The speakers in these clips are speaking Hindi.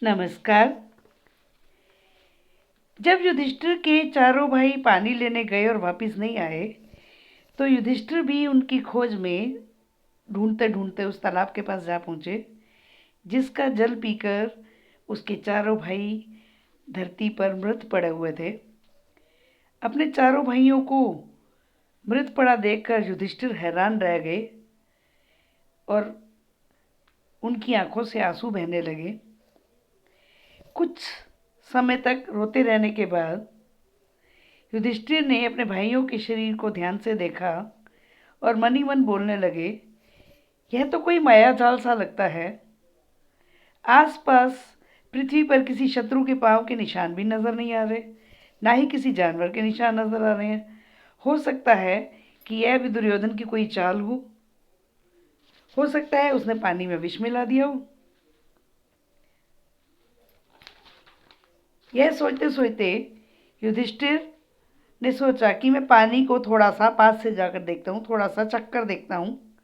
नमस्कार। जब युधिष्ठिर के चारों भाई पानी लेने गए और वापस नहीं आए, तो युधिष्ठिर भी उनकी खोज में ढूंढते ढूंढते उस तालाब के पास जा पहुंचे, जिसका जल पीकर उसके चारों भाई धरती पर मृत पड़े हुए थे। अपने चारों भाइयों को मृत पड़ा देखकर युधिष्ठिर हैरान रह गए और उनकी आंखों से आंसू बहने लगे। कुछ समय तक रोते रहने के बाद युधिष्ठिर ने अपने भाइयों के शरीर को ध्यान से देखा और मन ही मन बोलने लगे, यह तो कोई माया जाल सा लगता है। आसपास पृथ्वी पर किसी शत्रु के पांव के निशान भी नजर नहीं आ रहे, ना ही किसी जानवर के निशान नजर आ रहे हैं। हो सकता है कि यह भी दुर्योधन की कोई चाल हो सकता है उसने पानी में विष मिला दिया हो। यह सोचते सोचते युधिष्ठिर ने सोचा कि मैं पानी को थोड़ा सा पास से जाकर देखता हूँ, थोड़ा सा चक्कर देखता हूँ।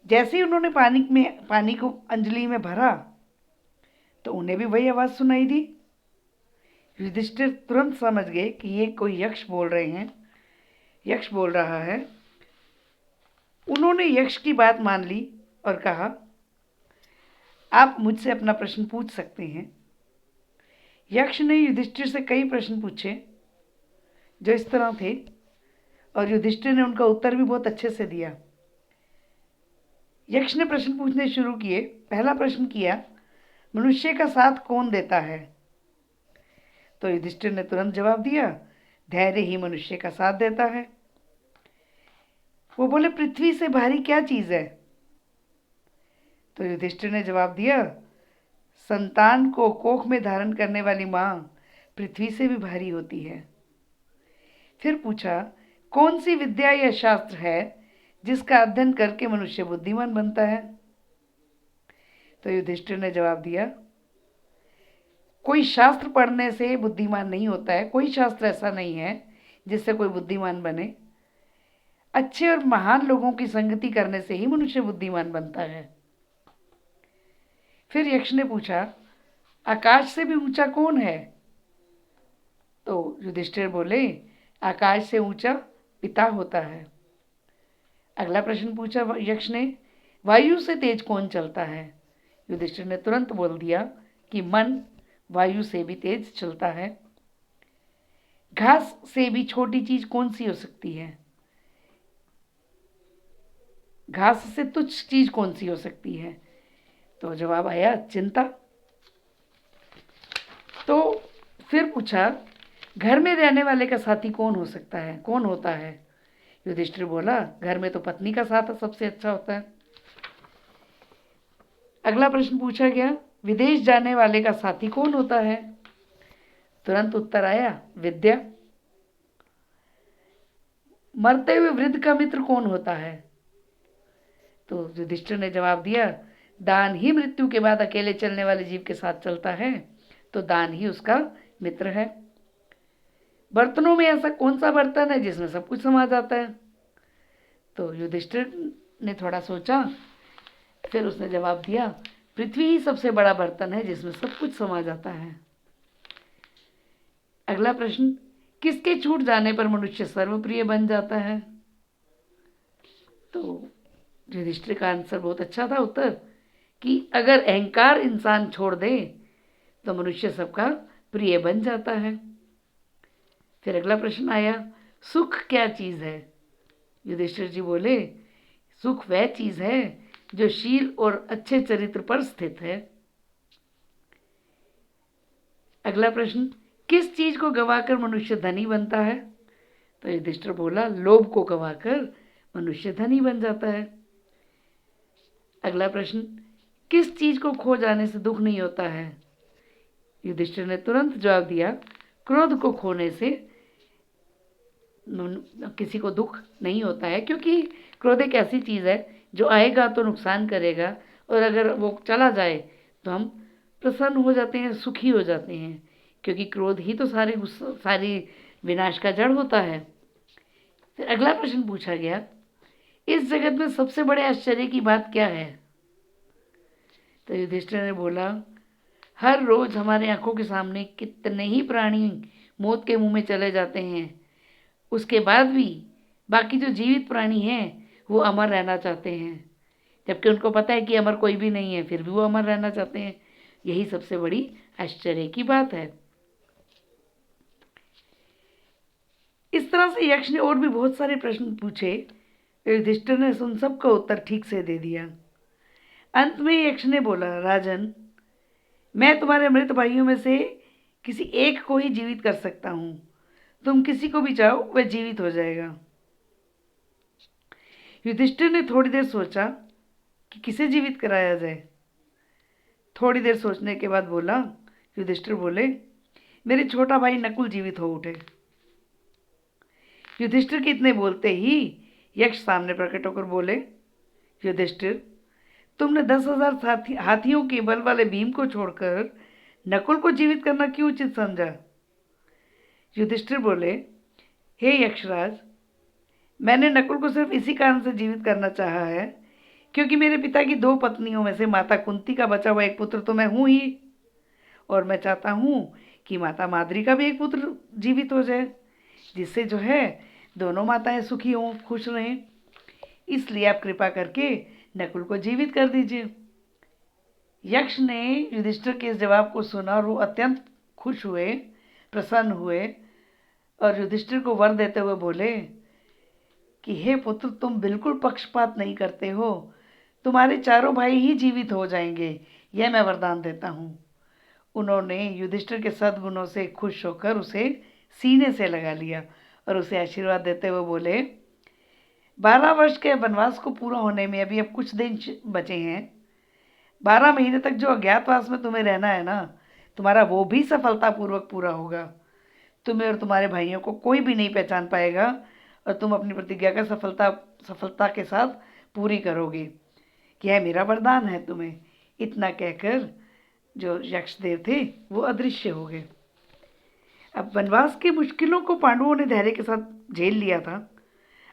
जैसे ही उन्होंने पानी को अंजलि में भरा, तो उन्हें भी वही आवाज़ सुनाई दी। युधिष्ठिर तुरंत समझ गए कि ये कोई यक्ष बोल रहे हैं, यक्ष बोल रहा है। उन्होंने यक्ष की बात मान ली और कहा, आप मुझसे अपना प्रश्न पूछ सकते हैं। यक्ष ने युधिष्ठिर से कई प्रश्न पूछे जो इस तरह थे, और युधिष्ठिर ने उनका उत्तर भी बहुत अच्छे से दिया। यक्ष ने प्रश्न पूछने शुरू किए। पहला प्रश्न किया, मनुष्य का साथ कौन देता है? तो युधिष्ठिर ने तुरंत जवाब दिया, धैर्य ही मनुष्य का साथ देता है। वो बोले, पृथ्वी से भारी क्या चीज है? तो युधिष्ठिर ने जवाब दिया, संतान को कोख में धारण करने वाली मां पृथ्वी से भी भारी होती है। फिर पूछा, कौन सी विद्या या शास्त्र है जिसका अध्ययन करके मनुष्य बुद्धिमान बनता है? तो युधिष्ठिर ने जवाब दिया, कोई शास्त्र पढ़ने से बुद्धिमान नहीं होता है, कोई शास्त्र ऐसा नहीं है जिससे कोई बुद्धिमान बने। अच्छे और महान लोगों की संगति करने से ही मनुष्य बुद्धिमान बनता है। फिर यक्ष ने पूछा, आकाश से भी ऊंचा कौन है? तो युधिष्ठिर बोले, आकाश से ऊंचा पिता होता है। अगला प्रश्न पूछा यक्ष ने, वायु से तेज कौन चलता है? युधिष्ठिर ने तुरंत बोल दिया कि मन वायु से भी तेज चलता है। घास से भी छोटी चीज कौन सी हो सकती है? घास से तुच्छ चीज कौन सी हो सकती है? तो जवाब आया, चिंता। तो फिर पूछा, घर में रहने वाले का साथी कौन हो सकता है, कौन होता है? युधिष्ठिर बोला, घर में तो पत्नी का साथ सबसे अच्छा होता है। अगला प्रश्न पूछा गया, विदेश जाने वाले का साथी कौन होता है? तुरंत उत्तर आया, विद्या। मरते हुए वृद्ध का मित्र कौन होता है? तो युधिष्ठिर ने जवाब दिया, दान ही मृत्यु के बाद अकेले चलने वाले जीव के साथ चलता है, तो दान ही उसका मित्र है। बर्तनों में ऐसा कौन सा बर्तन है जिसमें सब कुछ समा जाता है? तो युधिष्ठिर ने थोड़ा सोचा, फिर उसने जवाब दिया, पृथ्वी ही सबसे बड़ा बर्तन है जिसमें सब कुछ समा जाता है। अगला प्रश्न, किसके छूट जाने पर मनुष्य सर्वप्रिय बन जाता है? तो युधिष्ठिर का आंसर बहुत अच्छा था, उत्तर, कि अगर अहंकार इंसान छोड़ दे तो मनुष्य सबका प्रिय बन जाता है। फिर अगला प्रश्न आया, सुख क्या चीज है? युधिष्ठिर जी बोले, सुख वह चीज है जो शील और अच्छे चरित्र पर स्थित है। अगला प्रश्न, किस चीज को गवाकर मनुष्य धनी बनता है? तो युधिष्ठिर बोला, लोभ को गवाकर मनुष्य धनी बन जाता है। अगला प्रश्न, किस चीज को खो जाने से दुख नहीं होता है? युधिष्ठिर ने तुरंत जवाब दिया, क्रोध को खोने से किसी को दुख नहीं होता है, क्योंकि क्रोध एक ऐसी चीज है जो आएगा तो नुकसान करेगा, और अगर वो चला जाए तो हम प्रसन्न हो जाते हैं, सुखी हो जाते हैं, क्योंकि क्रोध ही तो सारी विनाश का जड़ होता है। फिर अगला प्रश्न पूछा गया, इस जगत में सबसे बड़े आश्चर्य की बात क्या है? तो युधिष्ठिर ने बोला, हर रोज हमारे आंखों के सामने कितने ही प्राणी मौत के मुंह में चले जाते हैं, उसके बाद भी बाकी जो जीवित प्राणी हैं वो अमर रहना चाहते हैं, जबकि उनको पता है कि अमर कोई भी नहीं है, फिर भी वो अमर रहना चाहते हैं। यही सबसे बड़ी आश्चर्य की बात है। इस तरह से यक्ष ने और भी बहुत सारे प्रश्न पूछे। युधिष्ठिर ने उन सब का उत्तर ठीक से दे दिया। अंत में यक्ष ने बोला, राजन, मैं तुम्हारे मृत भाइयों में से किसी एक को ही जीवित कर सकता हूं। तुम किसी को भी चाहो वह जीवित हो जाएगा। युधिष्ठिर ने थोड़ी देर सोचा कि किसे जीवित कराया जाए। थोड़ी देर सोचने के बाद बोला, युधिष्ठिर बोले, मेरे छोटा भाई नकुल जीवित हो उठे। युधिष्ठिर के इतने बोलते ही यक्ष सामने प्रकट होकर बोले, युधिष्ठिर, तुमने 10,000 हाथियों के बल वाले भीम को छोड़कर नकुल को जीवित करना क्यों उचित समझा? युधिष्ठिर बोले, हे यक्षराज, मैंने नकुल को सिर्फ इसी कारण से जीवित करना चाहा है क्योंकि मेरे पिता की 2 पत्नियों में से माता कुंती का बचा हुआ एक पुत्र तो मैं हूं ही, और मैं चाहता हूं कि माता माद्री का भी एक पुत्र जीवित हो जाए, जिससे जो है दोनों माताएं सुखी हों, खुश रहें। इसलिए आप कृपा करके नकुल को जीवित कर दीजिए। यक्ष ने युधिष्ठिर के इस जवाब को सुना और वो अत्यंत खुश हुए, प्रसन्न हुए, और युधिष्ठिर को वर देते हुए बोले कि हे पुत्र, तुम बिल्कुल पक्षपात नहीं करते हो, तुम्हारे चारों भाई ही जीवित हो जाएंगे, यह मैं वरदान देता हूँ। उन्होंने युधिष्ठिर के सद्गुणों से खुश होकर उसे सीने से लगा लिया और उसे आशीर्वाद देते हुए बोले, 12 वर्ष के वनवास को पूरा होने में अभी अब कुछ दिन बचे हैं। 12 महीने तक जो अज्ञातवास में तुम्हें रहना है ना, तुम्हारा वो भी सफलतापूर्वक पूरा होगा। तुम्हें और तुम्हारे भाइयों को कोई भी नहीं पहचान पाएगा और तुम अपनी प्रतिज्ञा का सफलता के साथ पूरी करोगे। यह मेरा वरदान है तुम्हें। इतना कहकर जो यक्षदेव थे वो अदृश्य हो गए। अब वनवास की मुश्किलों को पांडवों ने धैर्य के साथ झेल लिया था।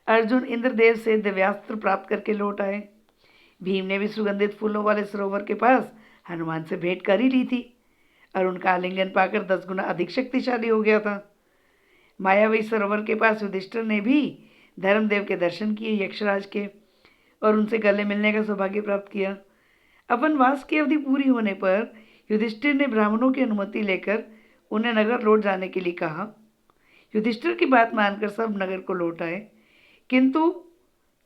अर्जुन इंद्रदेव से दिव्यास्त्र प्राप्त करके लौट आए। भीम ने भी सुगंधित फूलों वाले सरोवर के पास हनुमान से भेंट कर ही ली थी और उनका आलिंगन पाकर 10 गुना अधिक शक्तिशाली हो गया था। मायावी सरोवर के पास युधिष्ठिर ने भी धर्मदेव के दर्शन किए, यक्षराज के, और उनसे गले मिलने का सौभाग्य प्राप्त किया। अब वनवास की अवधि पूरी होने पर युधिष्ठिर ने ब्राह्मणों की अनुमति लेकर उन्हें नगर लौट जाने के लिए कहा। युधिष्ठिर की बात मानकर सब नगर को लौट आए, किंतु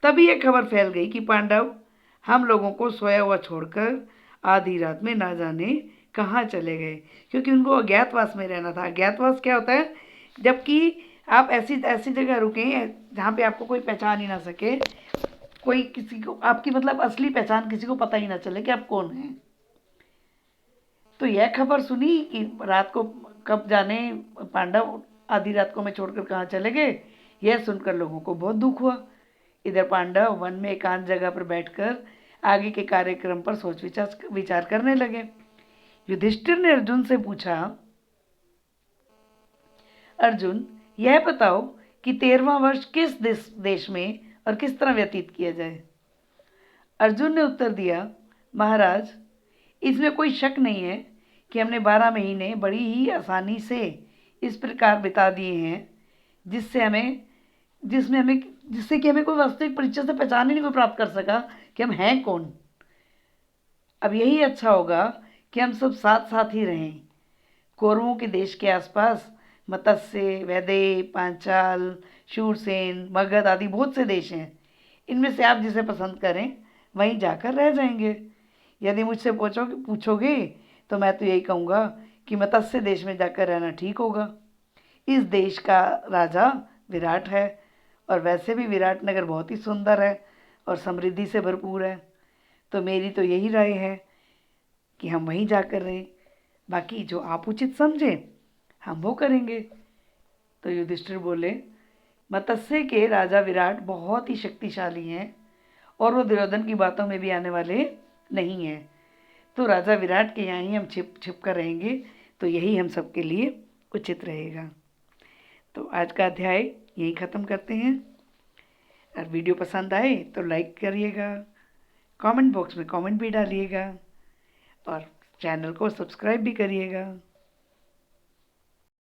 तभी यह खबर फैल गई कि पांडव हम लोगों को सोया हुआ छोड़कर आधी रात में ना जाने कहाँ चले गए, क्योंकि उनको अज्ञातवास में रहना था। अज्ञातवास क्या होता है? जबकि आप ऐसी ऐसी जगह रुकें जहाँ पे आपको कोई पहचान ही ना सके, कोई किसी को आपकी मतलब असली पहचान किसी को पता ही ना चले कि आप कौन हैं। तो यह खबर सुनी कि रात को कब जाने पांडव आधी रात को मैं छोड़कर कहाँ चले गए, यह सुनकर लोगों को बहुत दुख हुआ। इधर पांडव वन में एकांत जगह पर बैठकर आगे के कार्यक्रम पर सोच विचार करने लगे। युधिष्ठिर ने अर्जुन से पूछा, अर्जुन, यह बताओ कि 13वां वर्ष किस देश में और किस तरह व्यतीत किया जाए? अर्जुन ने उत्तर दिया, महाराज, इसमें कोई शक नहीं है कि हमने 12 महीने बड़ी ही आसानी से इस प्रकार बिता दिए हैं जिससे कि हमें कोई वास्तविक परिचय से पहचान ही नहीं कोई प्राप्त कर सका कि हम हैं कौन। अब यही अच्छा होगा कि हम सब साथ साथ ही रहें। कौरवों के देश के आसपास मत्स्य, वैदेही, पांचाल, शूरसेन, मगध आदि बहुत से देश हैं। इनमें से आप जिसे पसंद करें वहीं जाकर रह जाएंगे। यदि मुझसे पूछोगे तो मैं तो यही कहूँगा कि मत्स्य देश में जाकर रहना ठीक होगा। इस देश का राजा विराट है और वैसे भी विराट नगर बहुत ही सुंदर है और समृद्धि से भरपूर है। तो मेरी तो यही राय है कि हम वहीं जाकर रहें। बाकी जो आप उचित समझें हम वो करेंगे। तो युधिष्ठिर बोले, मत्स्य के राजा विराट बहुत ही शक्तिशाली हैं और वो दुर्योधन की बातों में भी आने वाले नहीं हैं। तो राजा विराट के यहाँ ही हम छिप कर रहेंगे, तो यही हम सबके लिए उचित रहेगा। तो आज का अध्याय यहीं ख़त्म करते हैं। और वीडियो पसंद आए तो लाइक करिएगा, कमेंट बॉक्स में कमेंट भी डालिएगा। और चैनल को सब्सक्राइब भी करिएगा।